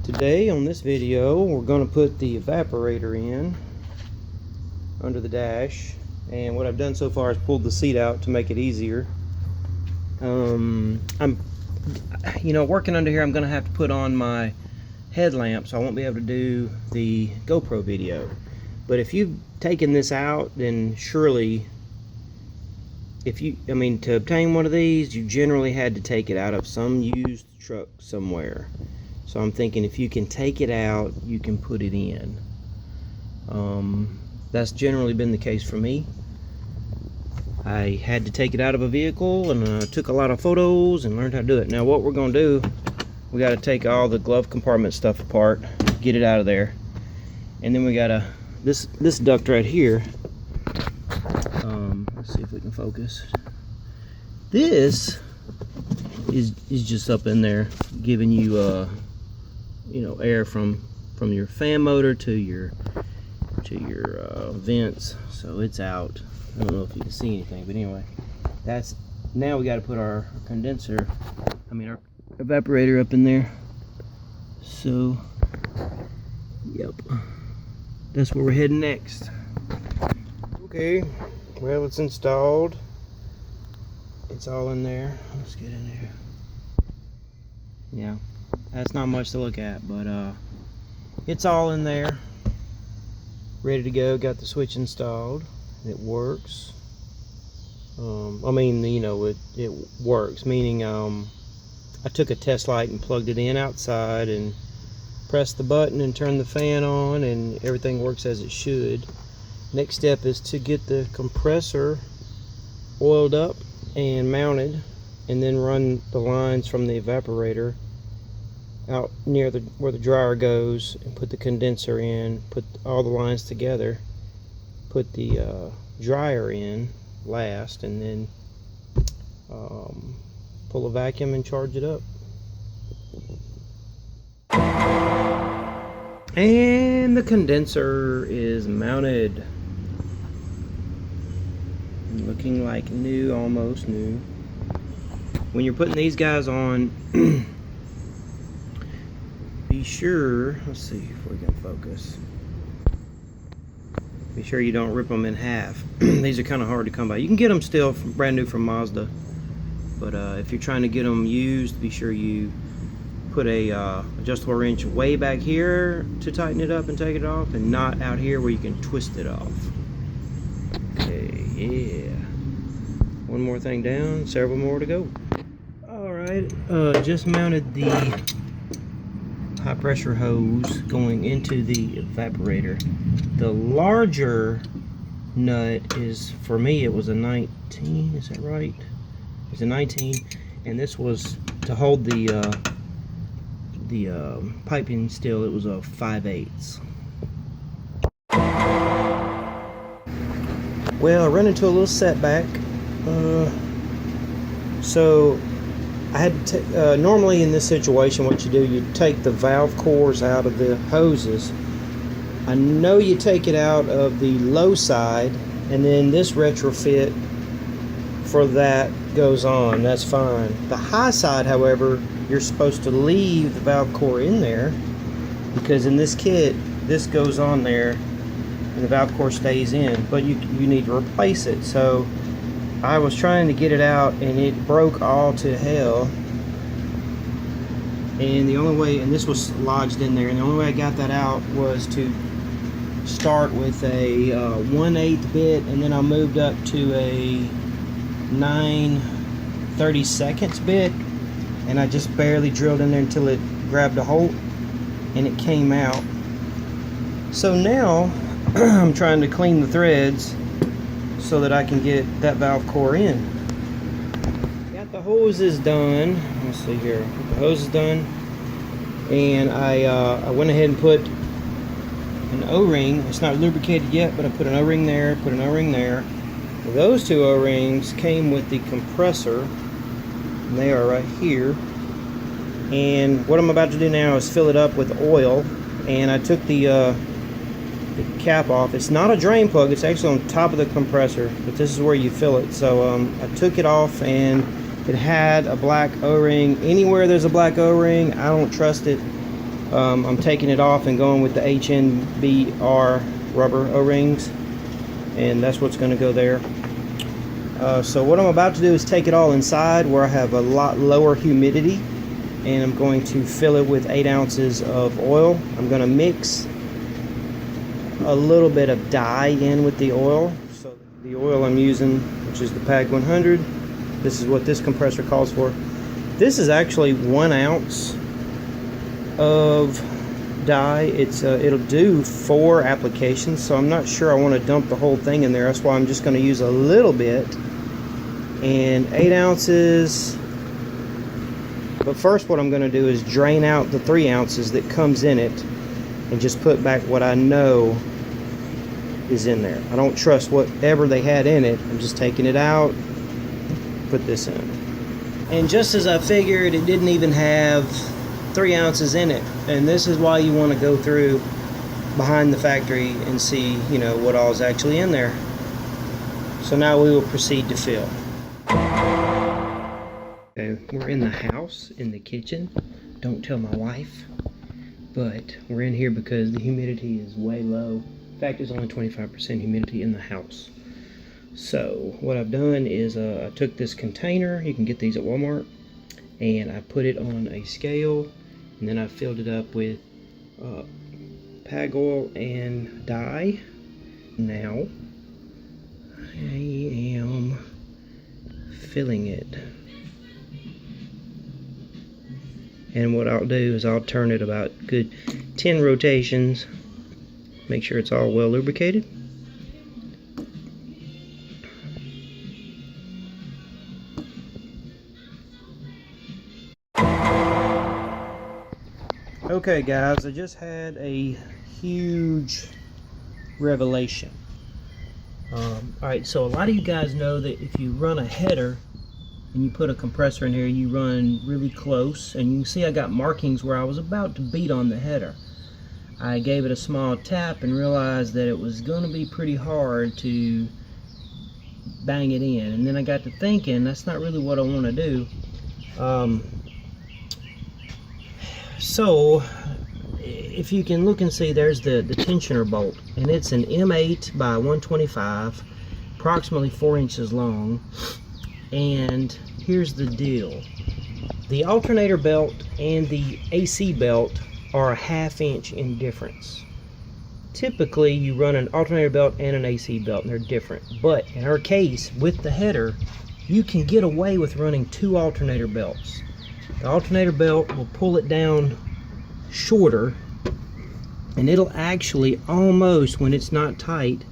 Today on this video we're going to put the evaporator in under the dash, and what I've done so far is pulled the seat out to make it easier. I'm working under here. I'm going to have to put on my headlamp, so I won't be able to do the GoPro video. But if you've taken this out, then surely to obtain one of these, you generally had to take it out of some used truck somewhere. So I'm thinking if you can take it out, you can put it in. That's generally been the case for me. I had to take it out of a vehicle, and took a lot of photos and learned how to do it. Now what we're going to do, we got to take all the glove compartment stuff apart, get it out of there, and then we got to this duct right here. Let's see if we can focus. This is just up in there, giving you air from your fan motor to your vents. So it's out. I don't know if you can see anything, but anyway, that's now we got to put our condenser, our evaporator up in there. So yep, that's where we're heading next. Okay, well, it's installed. It's all in there. Let's get in there. Yeah, that's not much to look at, but it's all in there, ready to go. Got the switch installed. It works. It works, meaning I took a test light and plugged it in outside and pressed the button and turned the fan on, and everything works as it should. Next step is to get the compressor oiled up and mounted, and then run the lines from the evaporator out near where the dryer goes, and put the condenser in, put all the lines together, put the dryer in last, and then pull a vacuum and charge it up. And the condenser is mounted, looking like new, almost new. When you're putting these guys on, be sure, let's see if we can focus, be sure you don't rip them in half. These are kind of hard to come by. You can get them still brand new from Mazda, but if you're trying to get them used, be sure you put a adjustable wrench way back here to tighten it up and take it off, and not out here where you can twist it off. Okay, yeah. One more thing down, several more to go. Alright, just mounted the high pressure hose going into the evaporator. The larger nut is, for me, it was a 19, is that right? It's a 19, and this was to hold the piping steel. It was a 5/8. Well, I ran into a little setback. So I had to normally in this situation, what you do, you take the valve cores out of the hoses. I know you take it out of the low side, and then this retrofit for that goes on. That's fine. The high side, however, you're supposed to leave the valve core in there, because in this kit, this goes on there and the valve core stays in, but you need to replace it. So I was trying to get it out, and it broke all to hell. And the only way, and this was lodged in there, and the only way I got that out was to start with a 1/8 bit, and then I moved up to a 9/32 bit, and I just barely drilled in there until it grabbed a hold, and it came out. So now I'm trying to clean the threads so that I can get that valve core in. Got the hoses done. Let's see here. Got the hoses done, and I went ahead and put an O-ring. It's not lubricated yet, but I put an O-ring there, put an O-ring there. Those two O-rings came with the compressor, and they are right here. And what I'm about to do now is fill it up with oil, and I took the cap off. It's not a drain plug, it's actually on top of the compressor, but this is where you fill it. So I took it off, and it had a black O-ring. Anywhere there's a black O-ring, I don't trust it. I'm taking it off and going with the HNBR rubber O-rings, and that's what's going to go there. So what I'm about to do is take it all inside where I have a lot lower humidity, and I'm going to fill it with 8 ounces of oil. I'm going to mix a little bit of dye in with the oil. So the oil I'm using, which is the PAG 100, this is what this compressor calls for. This is actually 1 ounce of dye. It'll do 4 applications, so I'm not sure I want to dump the whole thing in there. That's why I'm just going to use a little bit. And 8 ounces. But first what I'm going to do is drain out the 3 ounces that comes in it and just put back what I know is in there. I don't trust whatever they had in it. I'm just taking it out, put this in. And just as I figured, it didn't even have 3 ounces in it. And this is why you want to go through behind the factory and see, you know, what all is actually in there. So now we will proceed to fill. Okay, we're in the house, in the kitchen. Don't tell my wife. But we're in here because the humidity is way low. In fact, there's only 25% humidity in the house. So what I've done is I took this container, you can get these at Walmart, and I put it on a scale, and then I filled it up with PAG oil and dye. Now I am filling it. And what I'll do is I'll turn it about good 10 rotations. Make sure it's all well lubricated. Okay guys, I just had a huge revelation. Alright, so a lot of you guys know that if you run a header and you put a compressor in here, you run really close, and you can see I got markings where I was about to beat on the header. I gave it a small tap and realized that it was going to be pretty hard to bang it in, and then I got to thinking that's not really what I want to do. So if you can look and see, there's the tensioner bolt, and it's an M8 by 125, approximately 4 inches long. And here's the deal: the alternator belt and the AC belt are a 1/2 inch in difference. Typically you run an alternator belt and an AC belt, and they're different, but in our case with the header you can get away with running 2 alternator belts. The alternator belt will pull it down shorter, and it'll actually almost, when it's not tight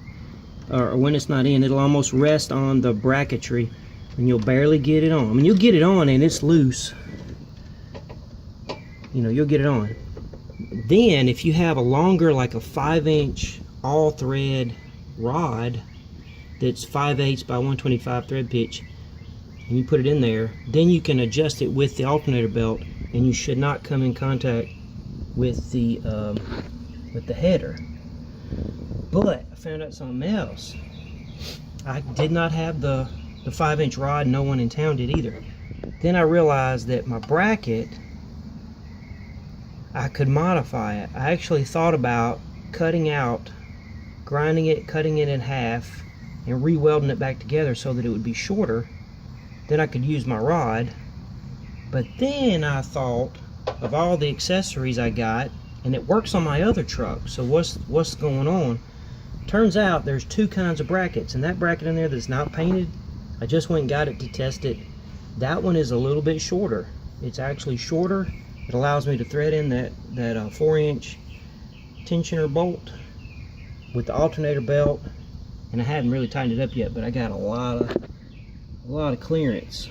or when it's not in, it'll almost rest on the bracketry, and you'll barely get it on. I mean, you'll get it on and it's loose, you know, you'll get it on. Then if you have a longer, like a 5-inch all thread rod that's 5/8 by 125 thread pitch, and you put it in there, then you can adjust it with the alternator belt, and you should not come in contact with the header. But I found out something else. I did not have the 5-inch rod. No one in town did either. Then I realized that my bracket, I could modify it. I actually thought about cutting out, grinding it, cutting it in half, and re-welding it back together so that it would be shorter. Then I could use my rod. But then I thought of all the accessories I got, and it works on my other truck. So what's going on? Turns out there's 2 kinds of brackets, and that bracket in there that's not painted, I just went and got it to test it. That one is a little bit shorter. It's actually shorter. It allows me to thread in that 4-inch tensioner bolt with the alternator belt, and I haven't really tightened it up yet, but I got a lot of clearance.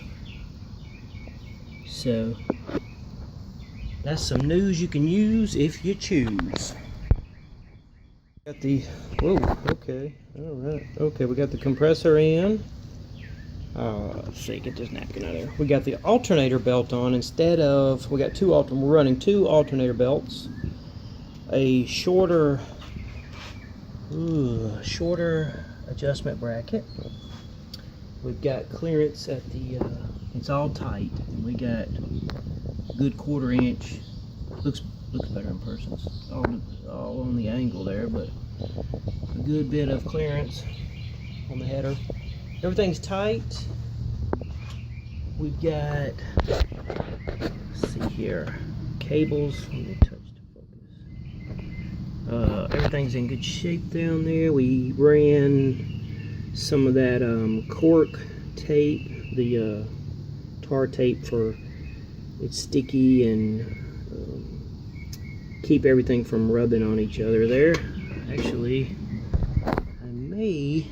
So that's some news you can use if you choose. Got the, whoa, okay, all right, okay, we got the compressor in. Let's see, get this napkin out of there. We got the alternator belt on instead of, we're running 2 alternator belts, a shorter adjustment bracket. We've got clearance at the, it's all tight, and we got a good 1/4 inch Looks better in person. All on the angle there, but a good bit of clearance on the header. Everything's tight. We've got, let's see here, cables. Let me touch the focus. Everything's in good shape down there. We ran some of that cork tape, the tar tape, for it's sticky and keep everything from rubbing on each other there. Actually, I may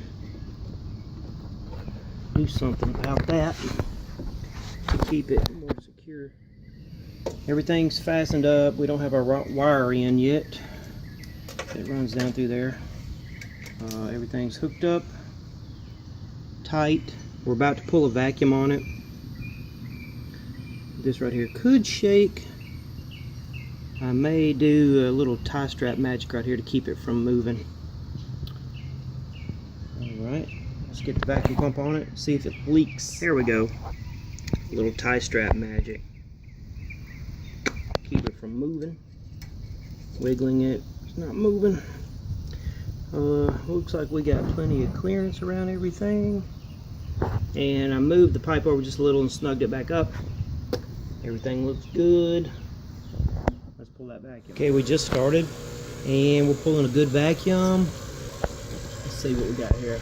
do something about that to keep it more secure. Everything's fastened up. We don't have our wire in yet. It runs down through there. Everything's hooked up tight. We're about to pull a vacuum on it. This right here could shake. I may do a little tie strap magic right here to keep it from moving. Alright, let's get the vacuum pump on it, see if it leaks. There we go. A little tie strap magic. Keep it from moving. Wiggling it, it's not moving. Looks like we got plenty of clearance around everything. And I moved the pipe over just a little and snugged it back up. Everything looks good. Let's pull that vacuum. Okay, we just started and we're pulling a good vacuum. Let's see what we got here.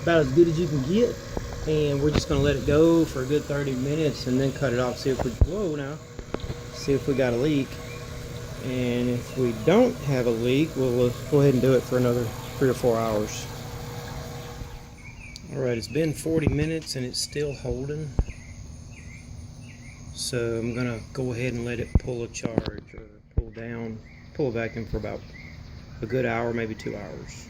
About as good as you can get. And we're just gonna let it go for a good 30 minutes and then cut it off. See if we, see if we got a leak. And if we don't have a leak, we'll go ahead and do it for another 3 or 4 hours. Alright, it's been 40 minutes and it's still holding. So I'm gonna go ahead and let it pull a charge or pull a vacuum for about a good hour, maybe 2 hours.